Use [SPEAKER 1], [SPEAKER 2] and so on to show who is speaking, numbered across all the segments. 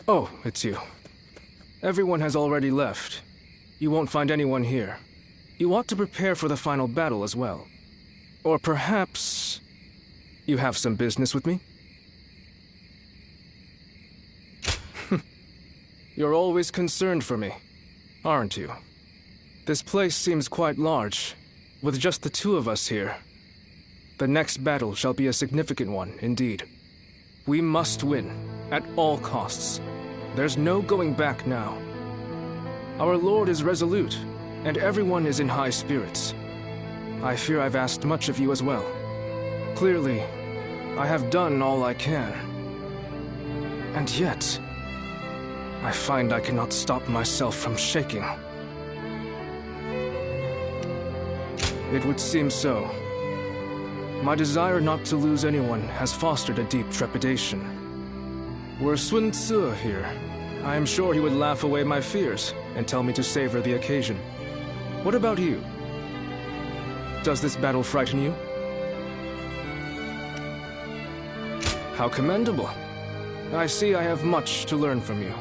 [SPEAKER 1] Oh, it's you. Everyone has already left. You won't find anyone here. You ought to prepare for the final battle as well. Or perhaps you have some business with me? You're always concerned for me, aren't you? This place seems quite large, with just the two of us here. The next battle shall be a significant one, indeed. We must win, at all costs. There's no going back now. Our Lord is resolute, and everyone is in high spirits. I fear I've asked much of you as well. Clearly, I have done all I can. And yet, I find I cannot stop myself from shaking. It would seem so. My desire not to lose anyone has fostered a deep trepidation. Were Sun Tzu here, I am sure he would laugh away my fears and tell me to savor the occasion. What about you? Does this battle frighten you? How commendable. I see I have much to learn from you.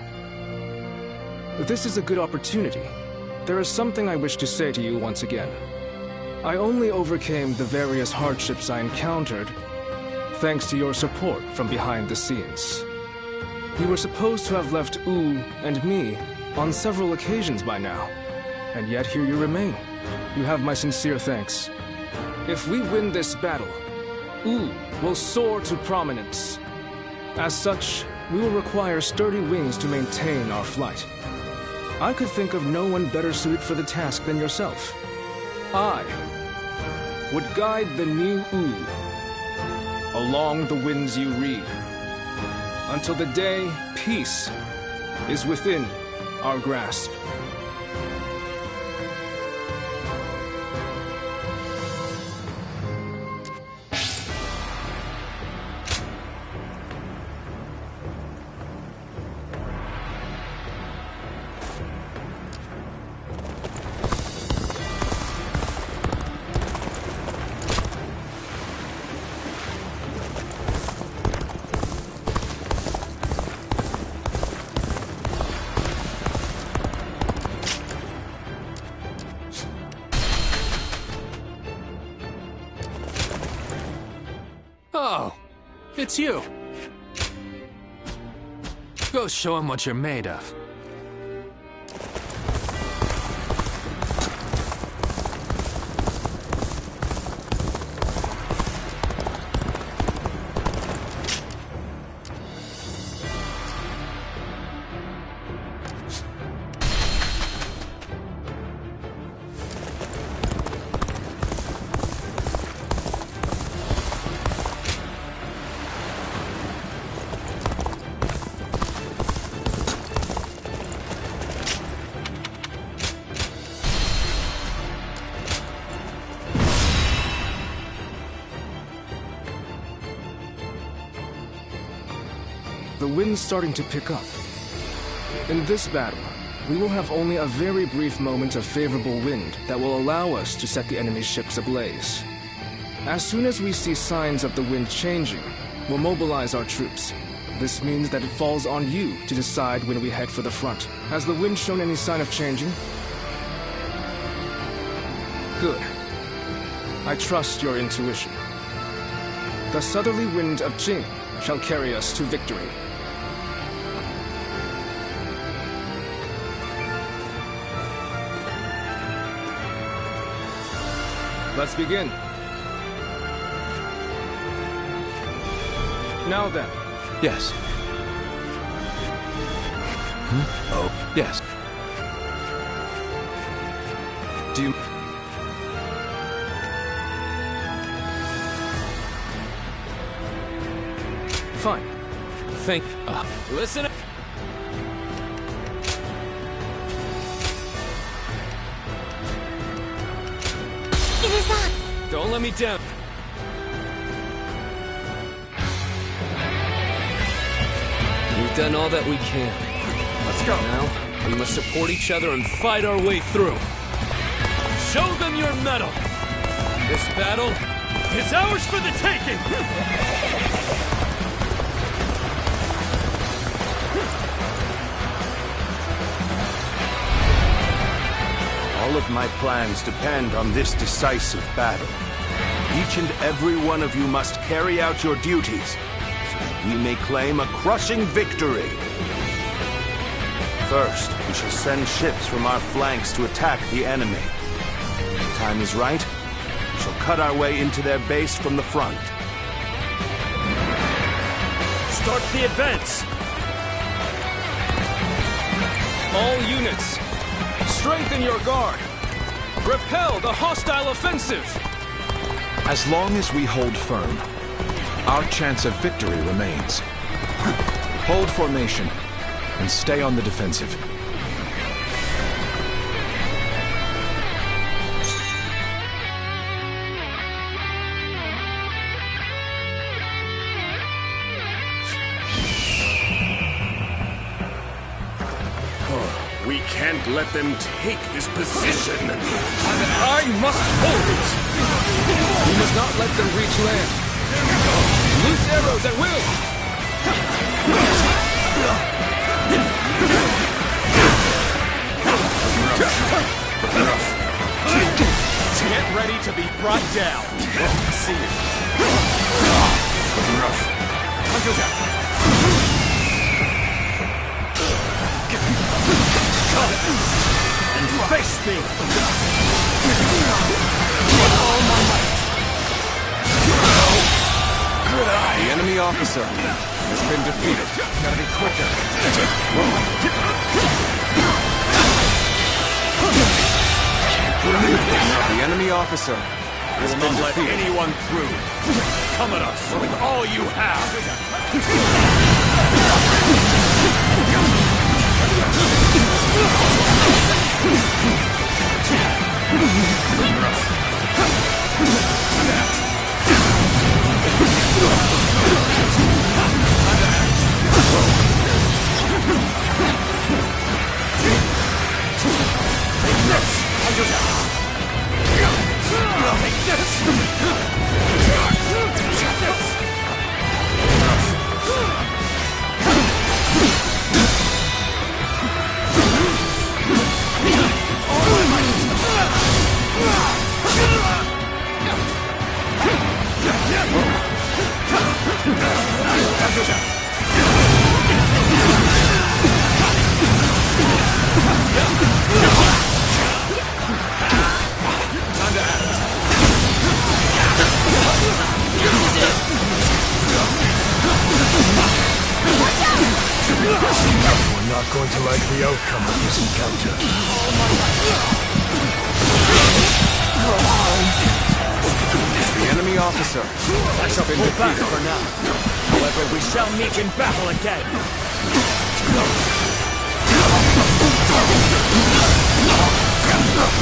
[SPEAKER 1] This is a good opportunity. There is something I wish to say to you once again. I only overcame the various hardships I encountered thanks to your support from behind the scenes. You were supposed to have left Wu and me on several occasions by now, and yet here you remain. You have my sincere thanks. If we win this battle, Wu will soar to prominence. As such, we will require sturdy wings to maintain our flight. I could think of no one better suited for the task than yourself. I would guide the new Wu along the winds you read, until the day peace is within our grasp.
[SPEAKER 2] Oh, it's you. Go show him what you're made of.
[SPEAKER 1] The wind's starting to pick up. In this battle, we will have only a very brief moment of favorable wind that will allow us to set the enemy's ships ablaze. As soon as we see signs of the wind changing, we'll mobilize our troops. This means that it falls on you to decide when we head for the front. Has the wind shown any sign of changing? Good. I trust your intuition. The southerly wind of Jing shall carry us to victory. Let's begin. Now then.
[SPEAKER 2] Yes. Oh, yes. Do you...
[SPEAKER 1] Fine.
[SPEAKER 2] think... listen...
[SPEAKER 3] It is on!
[SPEAKER 2] Don't let me down. We've done all that we can.
[SPEAKER 1] Let's go.
[SPEAKER 2] Now, we must support each other and fight our way through. Show them your mettle! This battle is ours for the taking!
[SPEAKER 4] All of my plans depend on this decisive battle. Each and every one of you must carry out your duties, so that we may claim a crushing victory. First, we shall send ships from our flanks to attack the enemy. When the time is right, we shall cut our way into their base from the front.
[SPEAKER 2] Start the advance!
[SPEAKER 1] All units, strengthen your guard. Repel the hostile offensive.
[SPEAKER 5] As long as we hold firm, our chance of victory remains. Hold formation and stay on the defensive.
[SPEAKER 6] We can't let them take this position.
[SPEAKER 1] I must hold it. We must not let them reach land. Loose arrows at will.
[SPEAKER 6] Get ready to be brought down. See you. And face me! With all my might!
[SPEAKER 5] Good eye. The enemy officer has been defeated. Gotta be quicker. The enemy officer has been
[SPEAKER 6] Not let
[SPEAKER 5] defeated.
[SPEAKER 6] anyone through. Come at us with all you have.
[SPEAKER 7] We're not going to like the outcome of this encounter.
[SPEAKER 5] The enemy officer
[SPEAKER 6] I shall
[SPEAKER 5] been
[SPEAKER 6] pull back
[SPEAKER 5] defeated.
[SPEAKER 6] for now. However, we shall meet in battle again.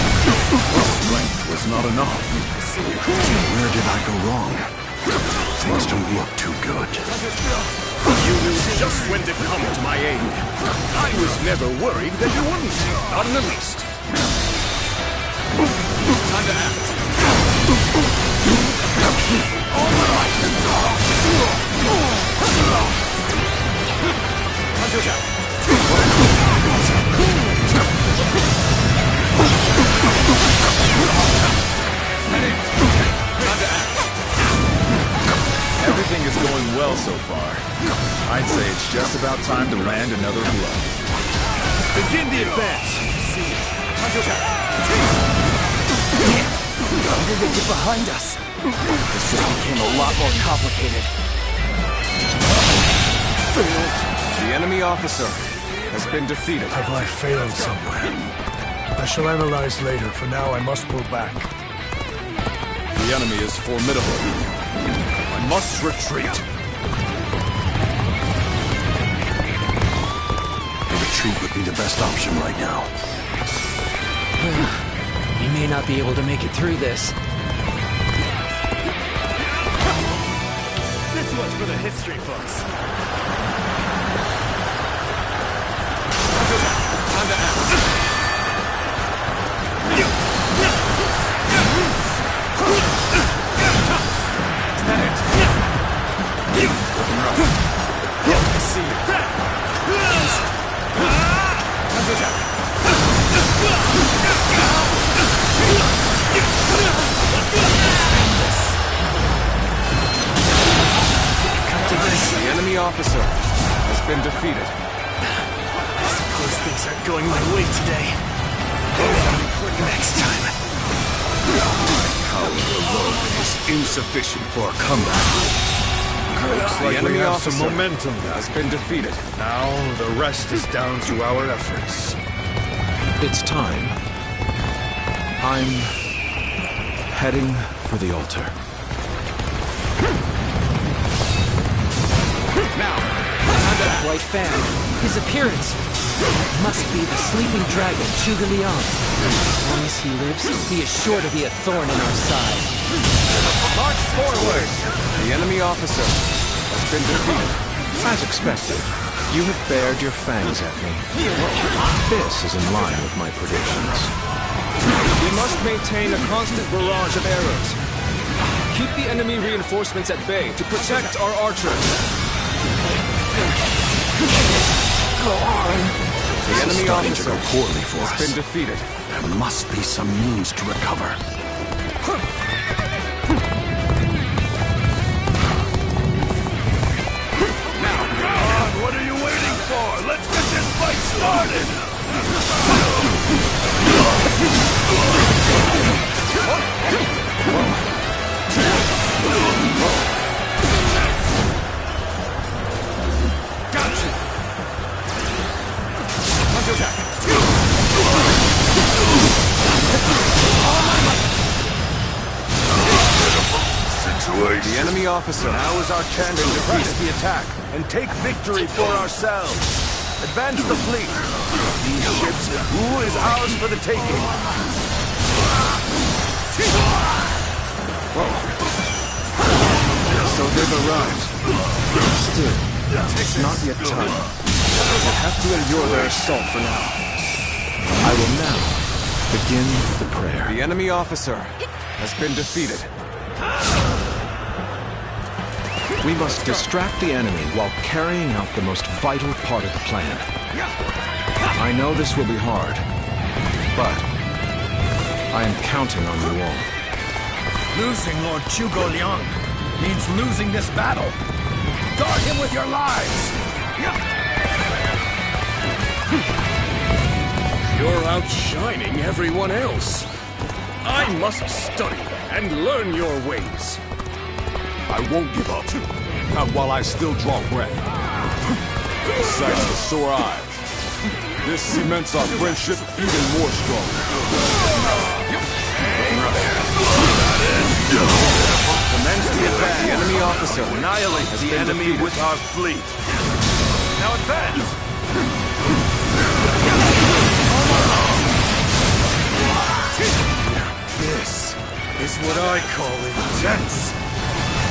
[SPEAKER 7] Strength was not enough. Where did I go wrong? Things don't look too good.
[SPEAKER 6] You knew just when to come to my aid. I was never worried that you wouldn't. Not in the least. Time to act. All my might. Time to attack.
[SPEAKER 8] Everything is going well so far. I'd say it's just about time to land another blow.
[SPEAKER 6] Begin the advance. See. Time to attack.
[SPEAKER 9] How did they get behind us? This just became a lot more complicated.
[SPEAKER 5] The enemy officer has been defeated.
[SPEAKER 7] Have I failed somewhere? I shall analyze later. For now, I must pull back.
[SPEAKER 8] The enemy is formidable. I must retreat.
[SPEAKER 7] A retreat would be the best option right now.
[SPEAKER 9] We may not be able to make it through this.
[SPEAKER 6] This one's for the history books. Time to act. See you. Time to attack.
[SPEAKER 5] officer has been defeated.
[SPEAKER 9] I suppose things aren't going my way today. Maybe I'll report next time.
[SPEAKER 4] Power alone is insufficient for combat.
[SPEAKER 6] Looks like we have some momentum now.
[SPEAKER 5] Has been defeated.
[SPEAKER 6] Now the rest is down to our efforts.
[SPEAKER 5] It's time. I'm heading for the altar.
[SPEAKER 9] Now, that white fan. His appearance must be the sleeping dragon, Zhuge Liang. As long as he lives, he is sure to be a thorn in our side.
[SPEAKER 5] March forward! The enemy officer has been defeated. As expected, you have bared your fangs at me. This is in line with my predictions.
[SPEAKER 1] We must maintain a constant barrage of arrows. Keep the enemy reinforcements at bay to protect our archers.
[SPEAKER 7] Go on.
[SPEAKER 5] The enemy officer
[SPEAKER 7] poorly for
[SPEAKER 5] has
[SPEAKER 7] us.
[SPEAKER 5] been defeated.
[SPEAKER 7] There must be some means to recover.
[SPEAKER 6] What are you waiting for? Let's get this fight started!
[SPEAKER 1] Gotcha!
[SPEAKER 4] The enemy officer. Now is our chance to press the attack and take victory for ourselves. Advance the fleet. These ships, who is ours for the taking?
[SPEAKER 1] So they've arrived. Still, it's not yet time. We'll have to endure their assault for now.
[SPEAKER 5] I will now begin the prayer. The enemy officer has been defeated. We must distract the enemy while carrying out the most vital part of the plan. I know this will be hard, but I am counting on you all.
[SPEAKER 6] Losing Lord Zhuge Liang means losing this battle. Guard him with your lives! You're outshining everyone else. I must study and learn your ways.
[SPEAKER 4] I won't give up. Not while I still draw breath. Besides the sore eyes. This cements our friendship even more strong. Commence the attack. The enemy officer. Annihilate the enemy with our fleet. Now advance!
[SPEAKER 6] This is what I call intense.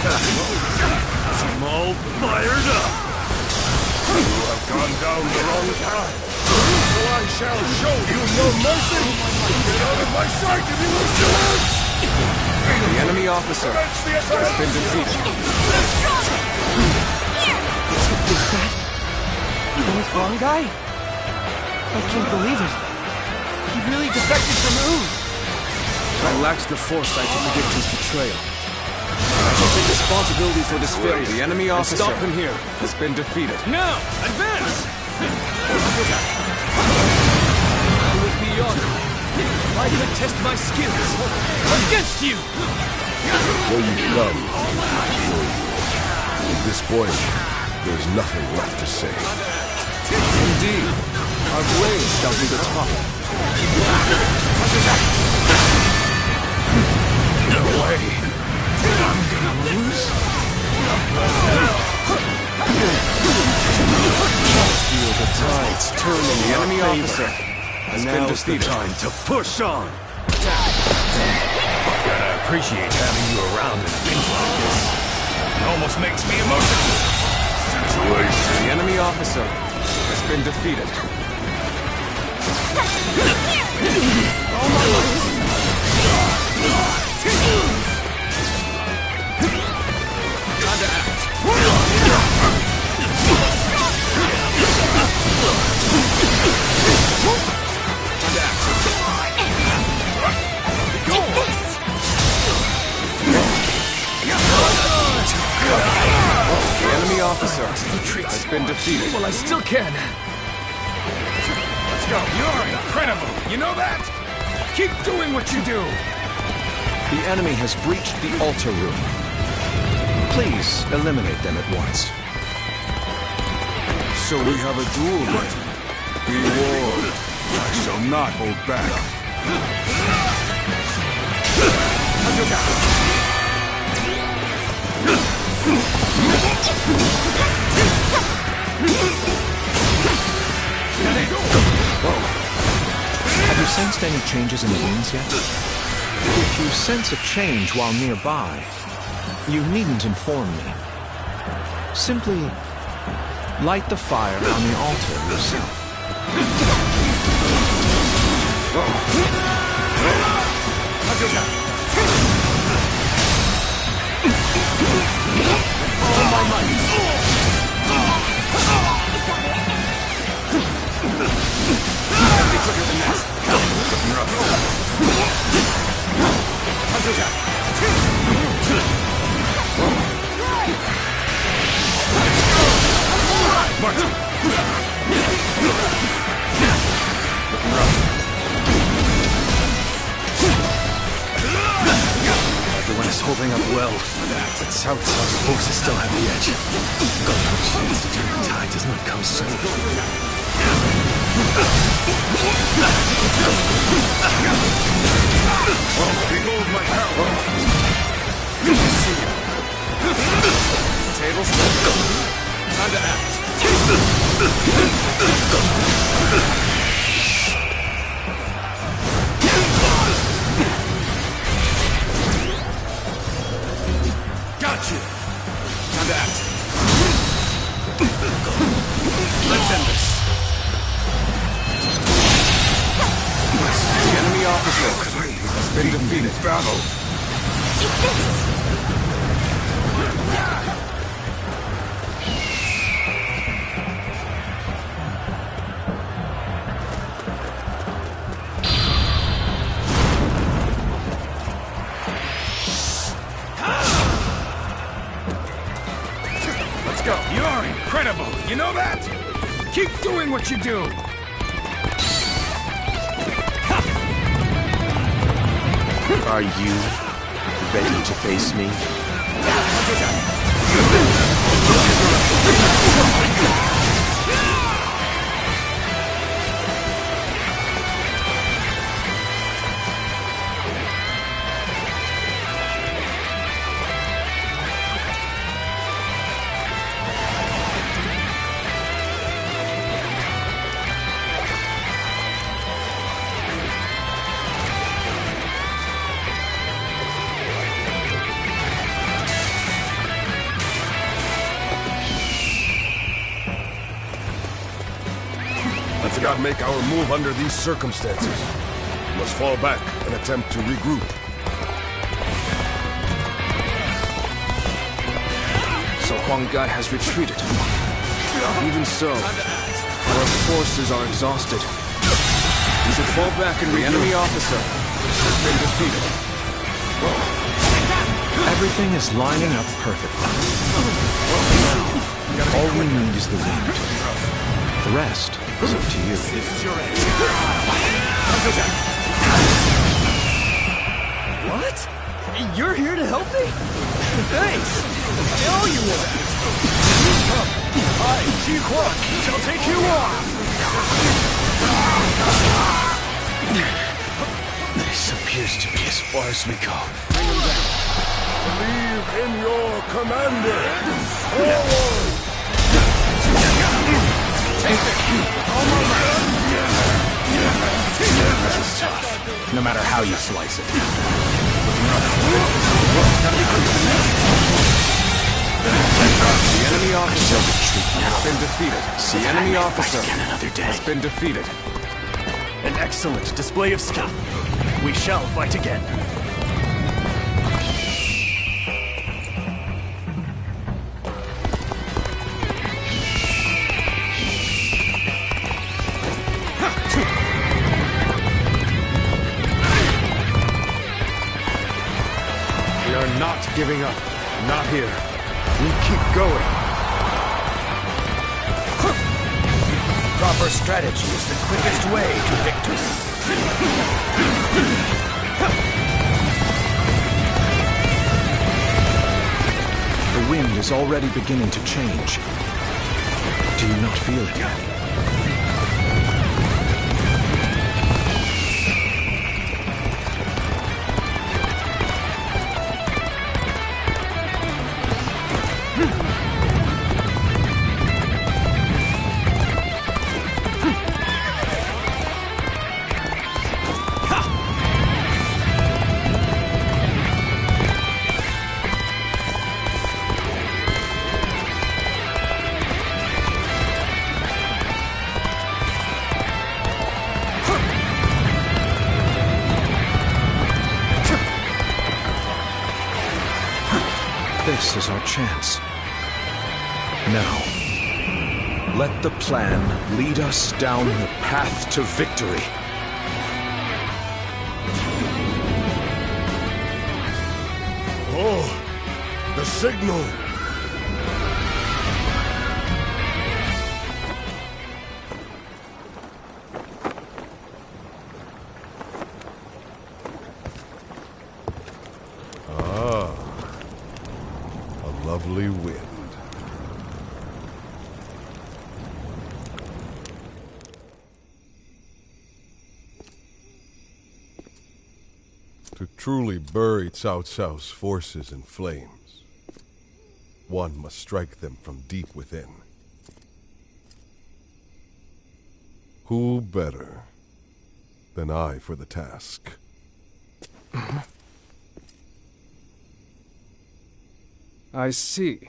[SPEAKER 6] I'm all fired up. You have gone down the wrong path. So I shall show you no mercy. Get out of my sight if you wish to live.
[SPEAKER 5] The enemy officer has been defeated.
[SPEAKER 9] Is that the wrong guy? I can't believe it. He really defected from Oud.
[SPEAKER 1] I lacked the foresight to predict his betrayal. I shall take responsibility for this failure.
[SPEAKER 5] The enemy officer
[SPEAKER 1] stop him here.
[SPEAKER 5] has been defeated.
[SPEAKER 1] Now, advance! I would be honored if I could test my skills against you!
[SPEAKER 4] Where you come, at this point, there's nothing left to say.
[SPEAKER 1] Indeed, our blades shall be the top.
[SPEAKER 6] No way. I'm gonna lose.
[SPEAKER 1] Feel the tides turning.
[SPEAKER 5] The enemy officer
[SPEAKER 4] And
[SPEAKER 5] been
[SPEAKER 4] now's the
[SPEAKER 5] defeated.
[SPEAKER 4] time to push on.
[SPEAKER 6] Gotta appreciate having you around in a pinch like this. It almost makes me emotional.
[SPEAKER 5] The enemy officer has been defeated.
[SPEAKER 1] Time to act.
[SPEAKER 5] The enemy officer
[SPEAKER 8] has been defeated.
[SPEAKER 2] Well, I still can.
[SPEAKER 6] Let's go. You're incredible. You know that? Keep doing what you do.
[SPEAKER 5] The enemy has breached the altar room. Please eliminate them at once.
[SPEAKER 4] So we have a duel then. Be warned. I shall not hold back.
[SPEAKER 5] Have you sensed any changes in the winds yet? If you sense a change while nearby, you needn't inform me. Simply light the fire on the altar yourself.
[SPEAKER 2] All my might.
[SPEAKER 8] Everyone is holding up well. But Southside folks still have the edge. Chance to turn the tide does not come soon.
[SPEAKER 6] Behold my power.
[SPEAKER 2] Tables time to act.
[SPEAKER 6] Got you.
[SPEAKER 2] Time to act. Let's end this.
[SPEAKER 8] The enemy officer has been defeated.
[SPEAKER 6] Battle.
[SPEAKER 3] Take this!
[SPEAKER 6] Let's go. You're incredible. You know that? Keep doing what you do.
[SPEAKER 10] Are you ready to face me?
[SPEAKER 6] Let's not make our move under these circumstances. We must fall back and attempt to regroup.
[SPEAKER 1] So Huang Gai has retreated. Even so, our forces are exhausted. We should fall back and
[SPEAKER 8] The
[SPEAKER 1] regroup.
[SPEAKER 8] enemy officer has been defeated.
[SPEAKER 5] Everything is lining up perfectly. All we need is the wind. The rest is up to you.
[SPEAKER 2] What? You're here to help me? Thanks. I owe you one. I, Ji Huang, shall take you on.
[SPEAKER 10] This appears to be as far as we go.
[SPEAKER 6] Believe in your commander. Forward!
[SPEAKER 8] That's tough. No matter how you slice it. The enemy officer has been defeated. The enemy officer has been defeated.
[SPEAKER 2] An excellent display of skill. We shall fight again.
[SPEAKER 6] We are not giving up. Not here. We keep going.
[SPEAKER 11] Proper strategy is the quickest way to victory.
[SPEAKER 5] The wind is already beginning to change. Do you not feel it? This is our chance. Now, let the plan lead us down the path to victory.
[SPEAKER 6] Oh, the signal! Lovely wind. To truly bury Cao Cao's forces in flames, one must strike them from deep within. Who better than I for the task?
[SPEAKER 1] I see.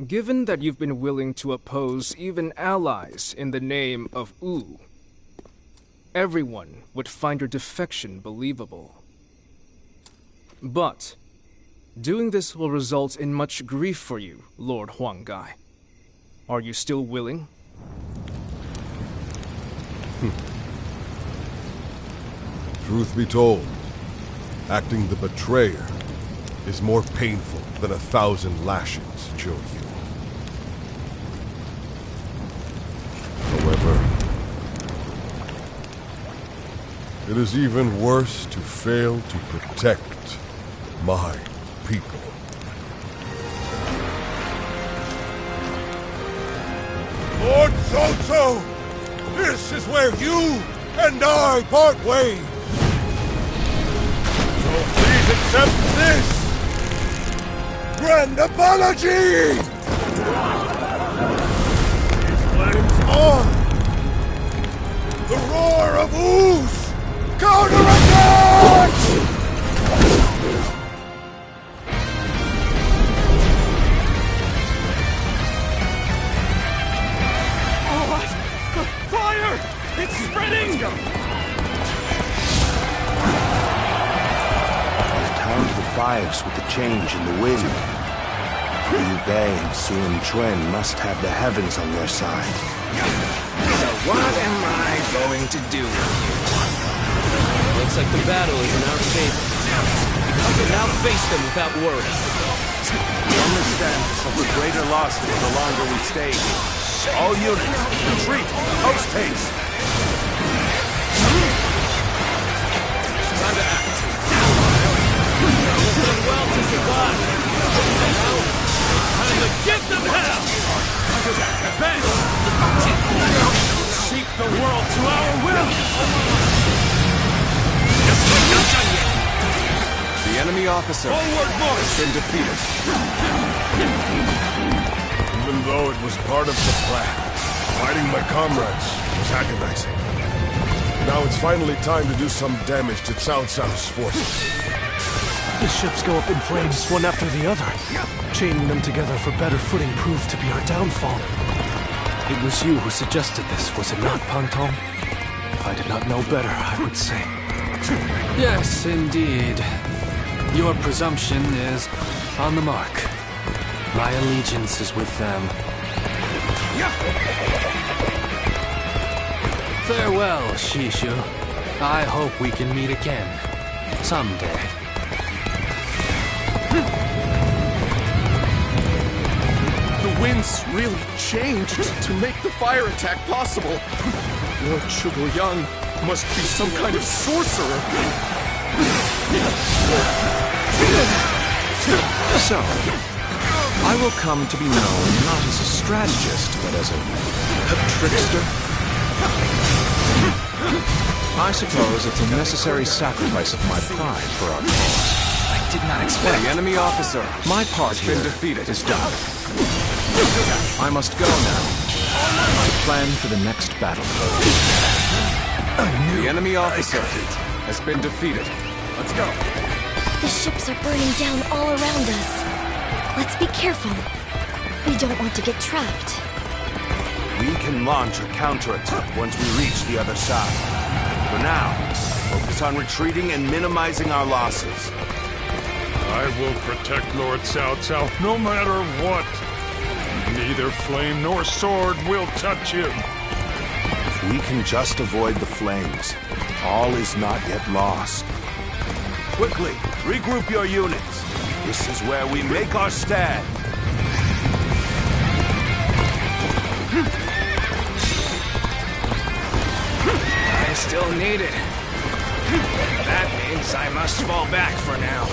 [SPEAKER 1] Given that you've been willing to oppose even allies in the name of Wu, everyone would find your defection believable. But doing this will result in much grief for you, Lord Huanggai. Are you still willing?
[SPEAKER 6] Truth be told, acting the betrayer is more painful than 1,000 lashings, Zhou Yu. However, it is even worse to fail to protect my people. Lord Cao Cao, this is where you and I part ways. So please accept this grand apology! These flames on! The roar of ooze! Counterattack!
[SPEAKER 2] Oh, what? Fire! It's spreading!
[SPEAKER 7] I've timed the fires with the change in the wind. Liu Bei and Sun Quan must have the heavens on their side.
[SPEAKER 11] So what am I going to do with you?
[SPEAKER 2] Looks like the battle is in our favor. We can now face them without worry.
[SPEAKER 10] We understand the greater losses the longer we stay here. All units, retreat! Post haste!
[SPEAKER 2] Time to act. It's done well to survive. Now, it's time to give them hell! Advance! Shape the world to our will!
[SPEAKER 1] The enemy officer
[SPEAKER 2] Forward march!
[SPEAKER 1] has been defeated.
[SPEAKER 6] Even though it was part of the plan, fighting my comrades was agonizing. Now it's finally time to do some damage to Cao Cao's forces.
[SPEAKER 8] The ships go up in flames one after the other. Chaining them together for better footing proved to be our downfall. It was you who suggested this, was it not, Pantong? If I did not know better, I would say.
[SPEAKER 9] Yes, indeed. Your presumption is on the mark. My allegiance is with them. Farewell, Shishu. I hope we can meet again. Someday.
[SPEAKER 2] The
[SPEAKER 6] winds really changed to make the fire attack possible. Lord Zhuge must be some kind of sorcerer.
[SPEAKER 5] So, I will come to be known not as a strategist, but as a trickster. I suppose it's a necessary sacrifice of my pride for our cause.
[SPEAKER 10] I did not expect.
[SPEAKER 5] The enemy officer, my part here is done. I must go now to plan for the next battle.
[SPEAKER 10] The enemy officer has been defeated. Let's go.
[SPEAKER 3] The ships are burning down all around us. Let's be careful. We don't want to get trapped.
[SPEAKER 7] We can launch a counterattack once we reach the other side. For now, focus on retreating and minimizing our losses.
[SPEAKER 6] I will protect Lord Cao Cao no matter what. Neither flame nor sword will touch him.
[SPEAKER 7] If we can just avoid the flames, all is not yet lost. Quickly, regroup your units. This is where we make our stand.
[SPEAKER 11] I'm still needed. That means I must fall back for now.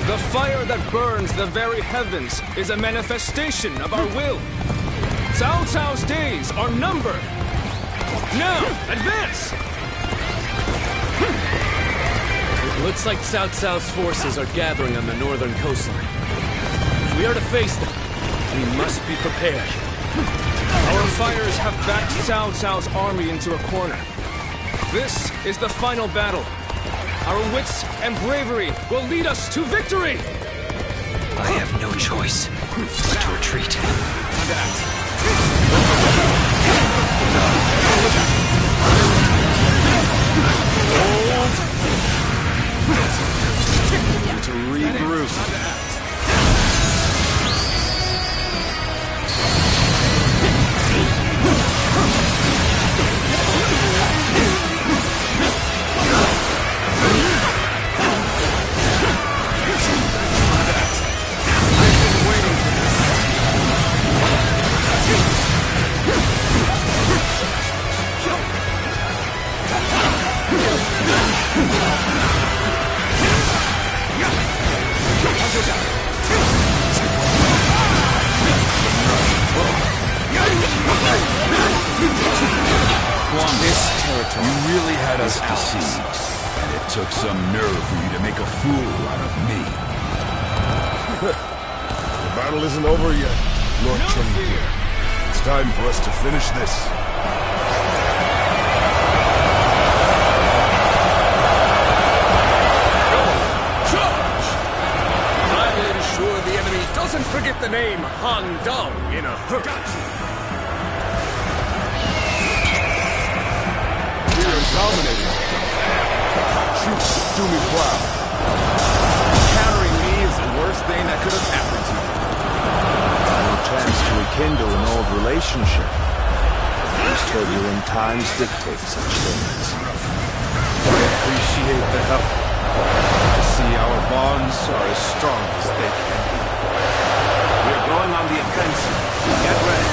[SPEAKER 1] The fire that burns the very heavens is a manifestation of our will. Cao Cao's days are numbered. Now, advance!
[SPEAKER 2] It looks like Cao Cao's forces are gathering on the northern coastline. If we are to face them, we must be prepared.
[SPEAKER 1] Our fires have backed Cao Cao's army into a corner. This is the final battle. Our wits and bravery will lead us to victory!
[SPEAKER 9] I have no choice but to retreat.
[SPEAKER 10] To regroup.
[SPEAKER 4] This territory you really had us deceived, and it took some nerve for you to make a fool out of me.
[SPEAKER 6] The battle isn't over yet, Lord Trinity. It's time for us to finish this.
[SPEAKER 11] Charge! I'll ensure the enemy doesn't forget the name Han Dong in a hurry.
[SPEAKER 6] Dominating. Troops do me proud.
[SPEAKER 10] Countering me is the worst thing that could have happened to you.
[SPEAKER 7] No chance to rekindle an old relationship. These turbulent times dictate such things.
[SPEAKER 10] I appreciate the help. I see our bonds are as strong as they can be.
[SPEAKER 7] We're going on the offensive. Get ready.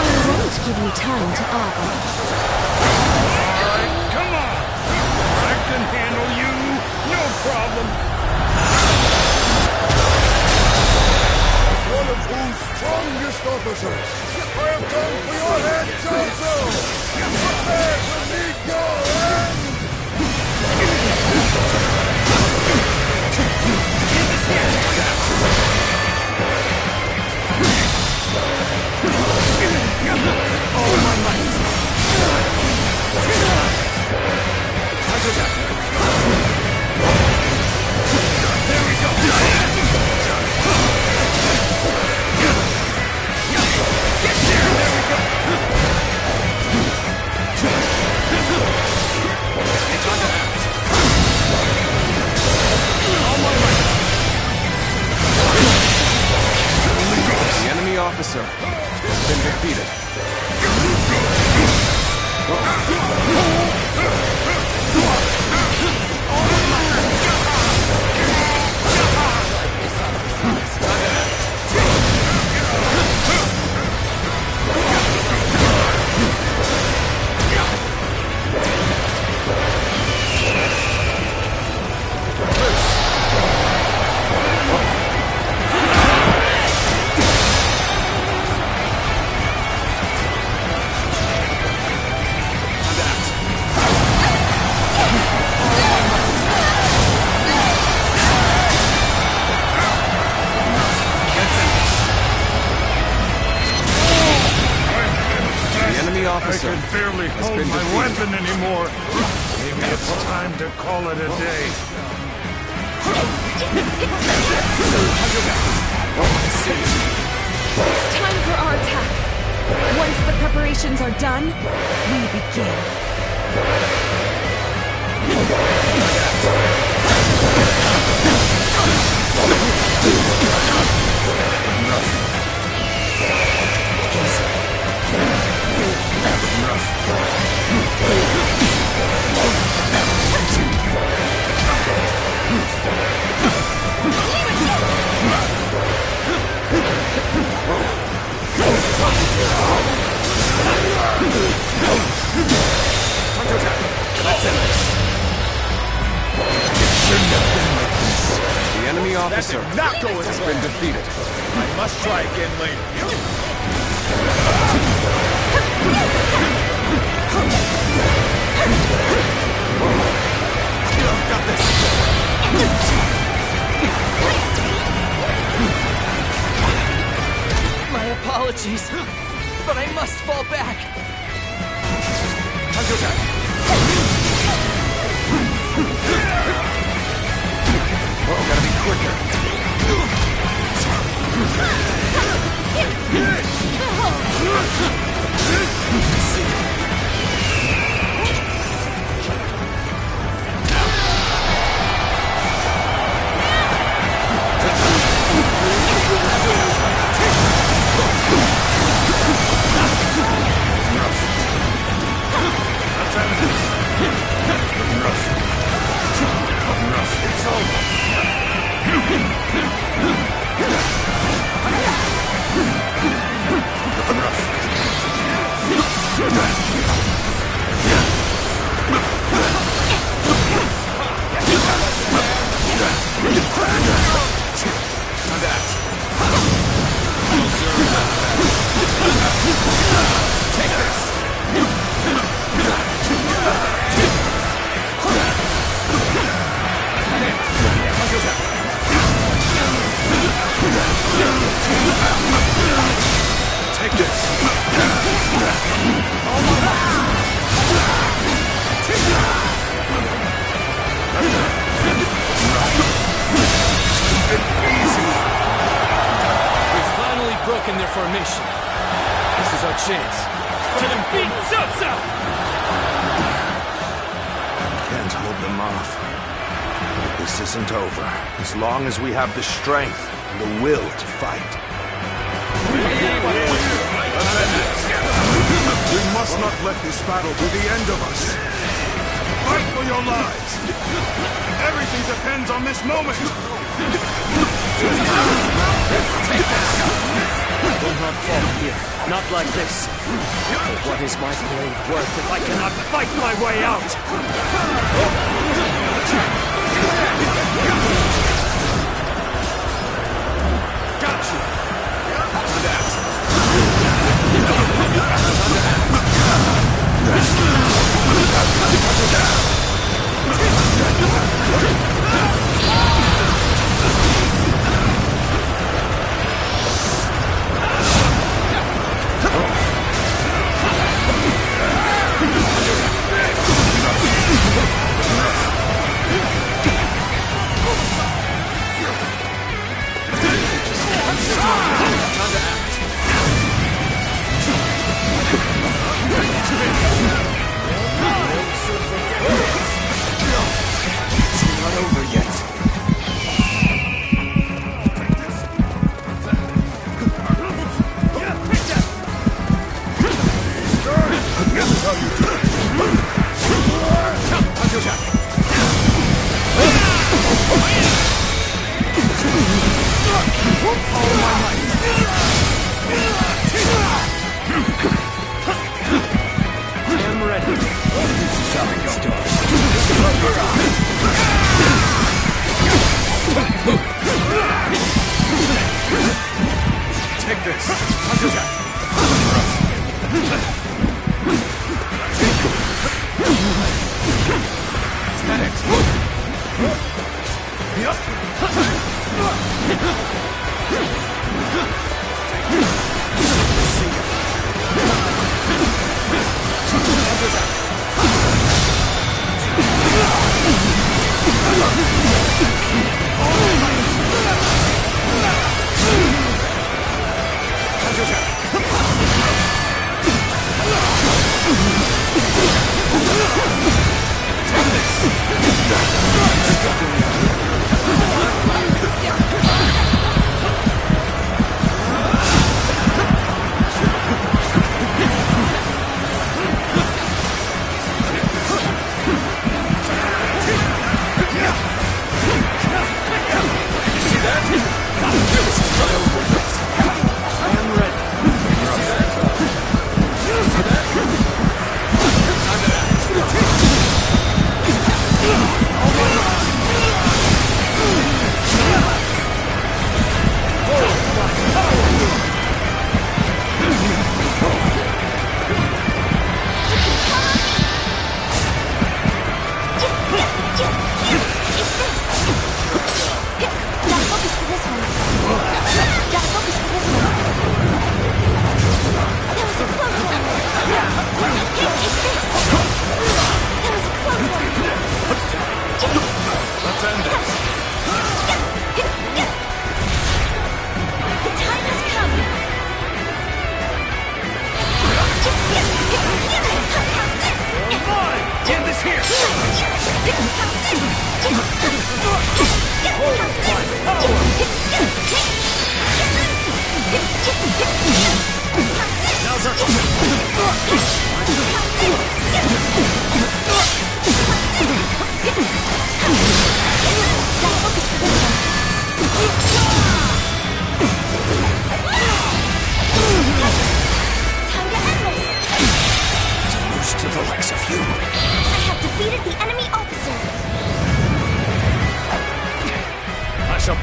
[SPEAKER 3] I won't give you time to argue.
[SPEAKER 6] Come on! I can handle you, no problem! As one of whose strongest officers, I have come for your head, Cao Cao! Prepare to meet your end!
[SPEAKER 11] All my might!
[SPEAKER 6] hardly hold my weapon anymore. Maybe it's time to call it a day.
[SPEAKER 12] It's time for our attack. Once the preparations are done, we begin.
[SPEAKER 5] The enemy officer has been defeated.
[SPEAKER 10] I must try again later. Got this.
[SPEAKER 9] My apologies, but I must fall back.
[SPEAKER 10] Time to attack.
[SPEAKER 5] Gotta be quicker.
[SPEAKER 6] It's over.
[SPEAKER 10] Take this.
[SPEAKER 2] We've finally broken their formation. This is our chance to defeat Cao Cao!
[SPEAKER 7] Can't hold them off. But this isn't over. As long as we have the strength and the will to fight.
[SPEAKER 6] We must not let this battle be the end of us. Fight for your lives. Everything depends on this moment.
[SPEAKER 9] I will not fall here. Not like this. For what is my blade worth if I cannot fight my way out?
[SPEAKER 10] Got you.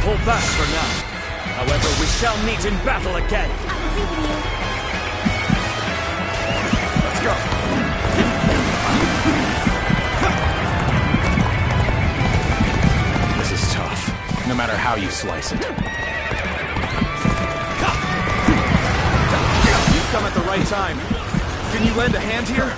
[SPEAKER 11] Pull back for now. However, we shall meet in battle again.
[SPEAKER 3] I believe in you.
[SPEAKER 11] Let's go.
[SPEAKER 5] This is tough, no matter how you slice it.
[SPEAKER 10] You've come at the right time. Can you lend a hand here?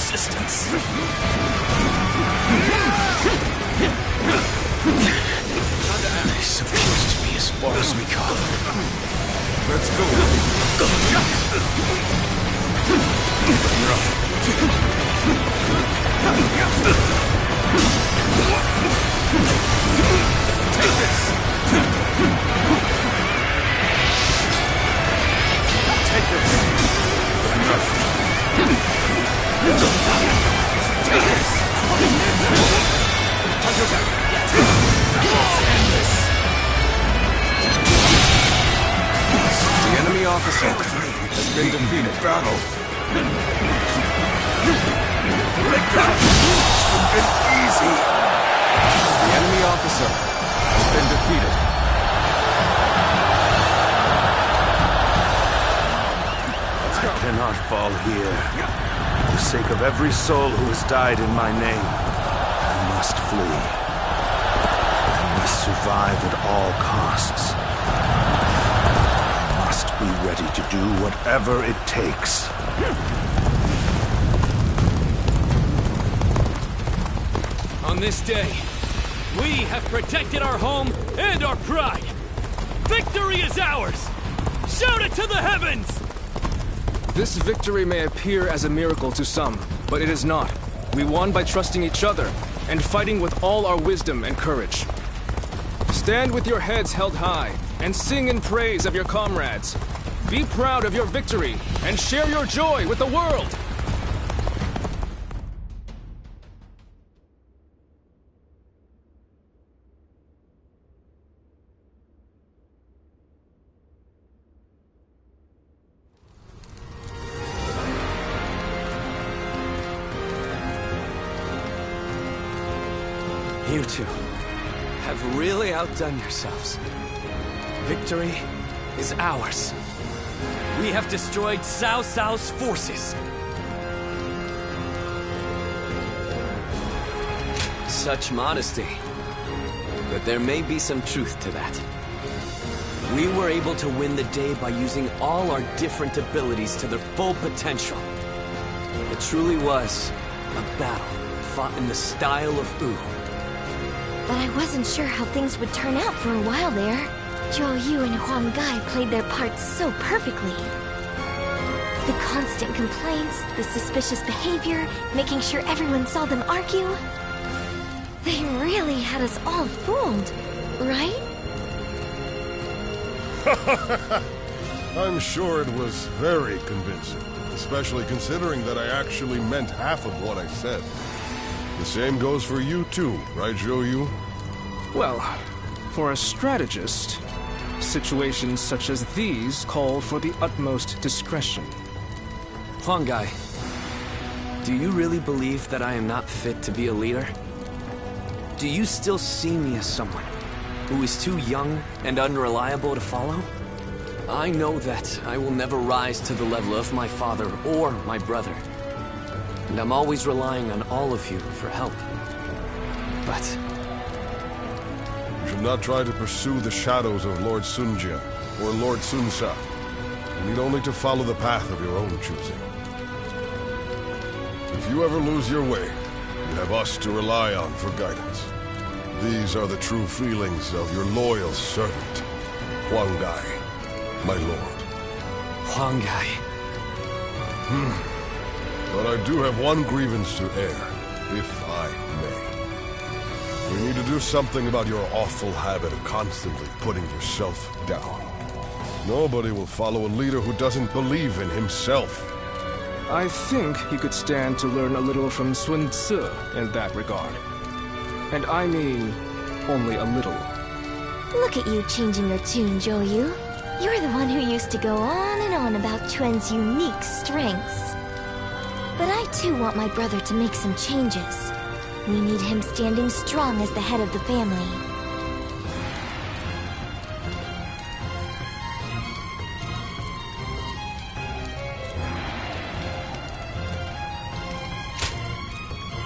[SPEAKER 2] resistance.
[SPEAKER 8] This appears to be as far as we come.
[SPEAKER 6] Let's go.
[SPEAKER 2] Take this! Take this! Take this! Let's end this!
[SPEAKER 5] The enemy officer has been defeated.
[SPEAKER 6] Battle. It's easy.
[SPEAKER 5] The enemy officer has been defeated.
[SPEAKER 10] I cannot fall here. For the sake of every soul who has died in my name, I must flee. I must survive at all costs. I must be ready to do whatever it takes.
[SPEAKER 2] On this day, we have protected our home and our pride. Victory is ours! Shout it to the heavens!
[SPEAKER 1] This victory may appear as a miracle to some, but it is not. We won by trusting each other and fighting with all our wisdom and courage. Stand with your heads held high and sing in praise of your comrades. Be proud of your victory and share your joy with the world!
[SPEAKER 2] You two have really outdone yourselves. Victory is ours. We have destroyed Cao Cao's forces. Such modesty. But there may be some truth to that. We were able to win the day by using all our different abilities to their full potential. It truly was a battle fought in the style of Wu.
[SPEAKER 3] But I wasn't sure how things would turn out for a while there. Zhou Yu and Huang Gai played their parts so perfectly. The constant complaints, the suspicious behavior, making sure everyone saw them argue. They really had us all fooled, right?
[SPEAKER 6] I'm sure it was very convincing, especially considering that I actually meant half of what I said. The same goes for you too, right, Zhou Yu?
[SPEAKER 1] Well, for a strategist, situations such as these call for the utmost discretion.
[SPEAKER 2] Huang Gai, do you really believe that I am not fit to be a leader? Do you still see me as someone who is too young and unreliable to follow? I know that I will never rise to the level of my father or my brother. And I'm always relying on all of you for help. But
[SPEAKER 6] You should not try to pursue the shadows of Lord Sunjia or Lord Sunsa. You need only to follow the path of your own choosing. If you ever lose your way, you have us to rely on for guidance. These are the true feelings of your loyal servant, Huang Gai, my lord.
[SPEAKER 2] Huang Gai.
[SPEAKER 6] But I do have one grievance to air, if I may. We need to do something about your awful habit of constantly putting yourself down. Nobody will follow a leader who doesn't believe in himself.
[SPEAKER 1] I think you could stand to learn a little from Sun Tzu in that regard. And I mean, only a little.
[SPEAKER 3] Look at you changing your tune, Zhou Yu. You're the one who used to go on and on about Quen's unique strengths. But I too want my brother to make some changes. We need him standing strong as the head of the family.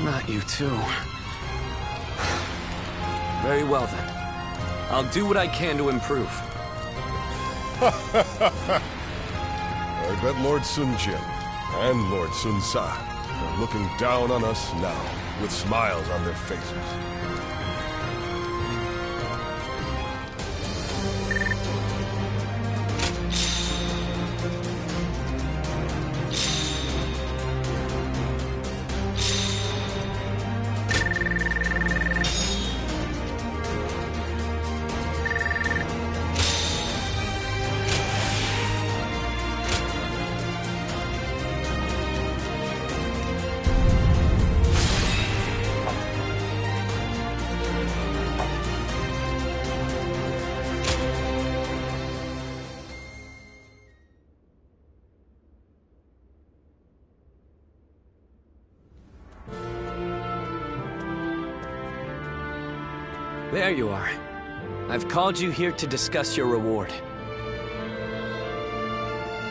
[SPEAKER 2] Not you too. Very well then. I'll do what I can to improve.
[SPEAKER 6] I bet Lord Sun Jian and Lord Sun Sa are looking down on us now, with smiles on their faces.
[SPEAKER 2] There you are. I've called you here to discuss your reward.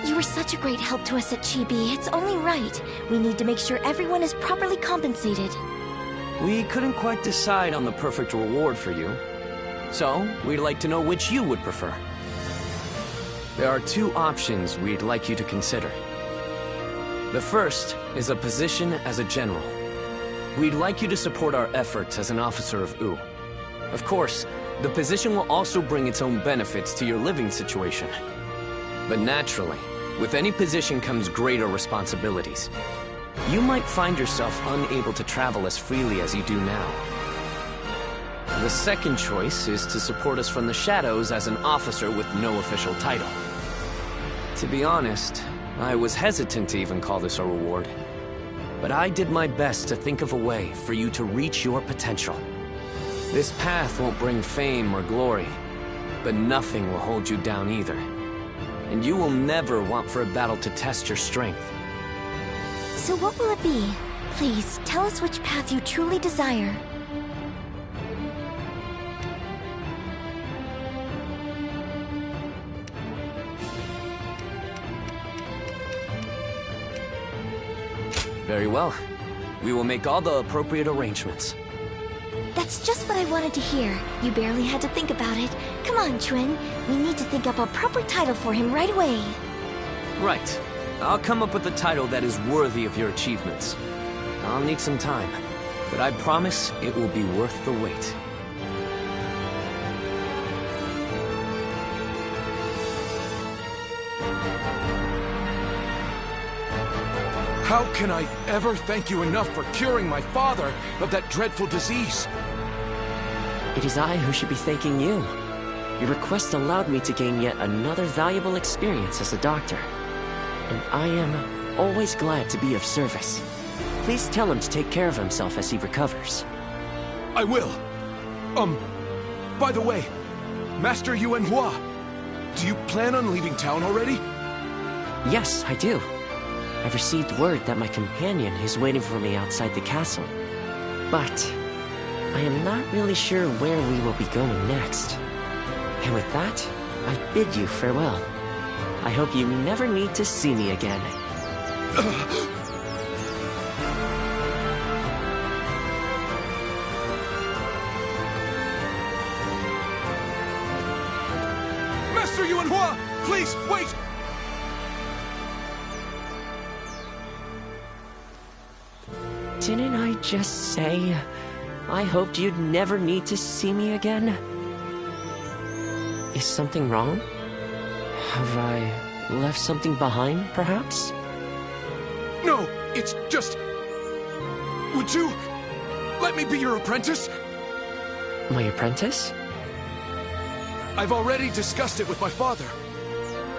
[SPEAKER 3] You were such a great help to us at Chibi. It's only right. We need to make sure everyone is properly compensated.
[SPEAKER 2] We couldn't quite decide on the perfect reward for you. So, we'd like to know which you would prefer. There are two options we'd like you to consider. The first is a position as a general. We'd like you to support our efforts as an officer of U. Of course, the position will also bring its own benefits to your living situation. But naturally, with any position comes greater responsibilities. You might find yourself unable to travel as freely as you do now. The second choice is to support us from the shadows as an officer with no official title. To be honest, I was hesitant to even call this a reward. But I did my best to think of a way for you to reach your potential. This path won't bring fame or glory, but nothing will hold you down either. And you will never want for a battle to test your strength.
[SPEAKER 3] So what will it be? Please, tell us which path you truly desire.
[SPEAKER 2] Very well. We will make all the appropriate arrangements.
[SPEAKER 3] That's just what I wanted to hear. You barely had to think about it. Come on, Chuen. We need to think up a proper title for him right away.
[SPEAKER 2] Right. I'll come up with a title that is worthy of your achievements. I'll need some time, but I promise it will be worth the wait.
[SPEAKER 13] How can I ever thank you enough for curing my father of that dreadful disease?
[SPEAKER 14] It is I who should be thanking you. Your request allowed me to gain yet another valuable experience as a doctor. And I am always glad to be of service. Please tell him to take care of himself as he recovers.
[SPEAKER 13] I will. By the way, Master Yuanhua, do you plan on leaving town already?
[SPEAKER 14] Yes, I do. I've received word that my companion is waiting for me outside the castle. But I am not really sure where we will be going next. And with that, I bid you farewell. I hope you never need to see me again.
[SPEAKER 13] Master Yuanhua, please, wait!
[SPEAKER 14] Didn't I just say I hoped you'd never need to see me again? Is something wrong? Have I left something behind, perhaps?
[SPEAKER 13] No, it's just... Would you let me be your apprentice?
[SPEAKER 14] My apprentice?
[SPEAKER 13] I've already discussed it with my father.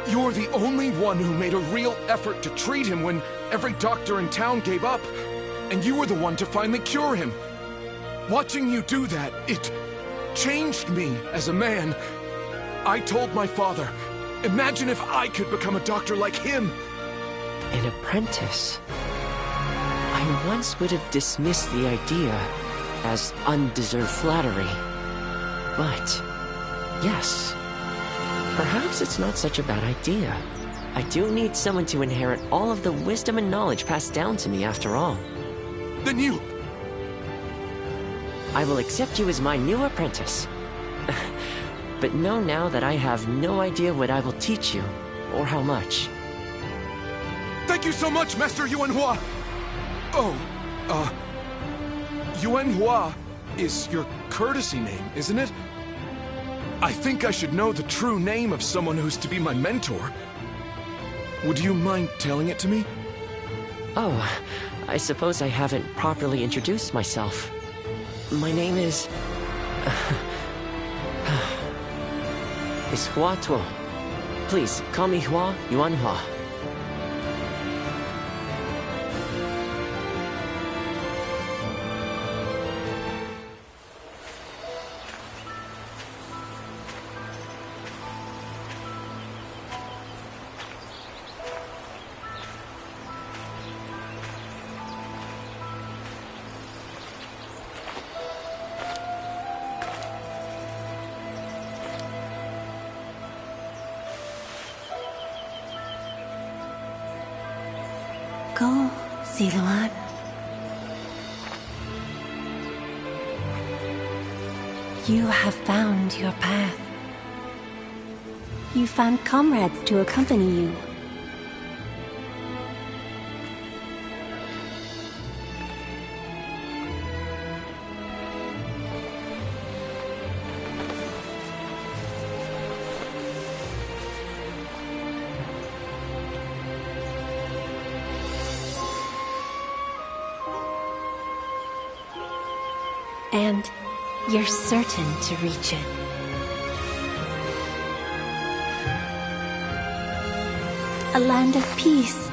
[SPEAKER 13] You're the only one who made a real effort to treat him when every doctor in town gave up. And you were the one to finally cure him. Watching you do that, it changed me as a man. I told my father, imagine if I could become a doctor like him.
[SPEAKER 14] An apprentice? I once would have dismissed the idea as undeserved flattery. But, yes, perhaps it's not such a bad idea. I do need someone to inherit all of the wisdom and knowledge passed down to me after all.
[SPEAKER 13] Then you...
[SPEAKER 14] I will accept you as my new apprentice. But know now that I have no idea what I will teach you, or how much.
[SPEAKER 13] Thank you so much, Master Yuanhua! Yuan Hua is your courtesy name, isn't it? I think I should know the true name of someone who's to be my mentor. Would you mind telling it to me?
[SPEAKER 14] Oh, I suppose I haven't properly introduced myself. My name is Hua Tuo. Please, call me Hua Yuan Hua.
[SPEAKER 15] Go, Siluan. You have found your path. You found comrades to accompany you. And you're certain to reach it. A land of peace,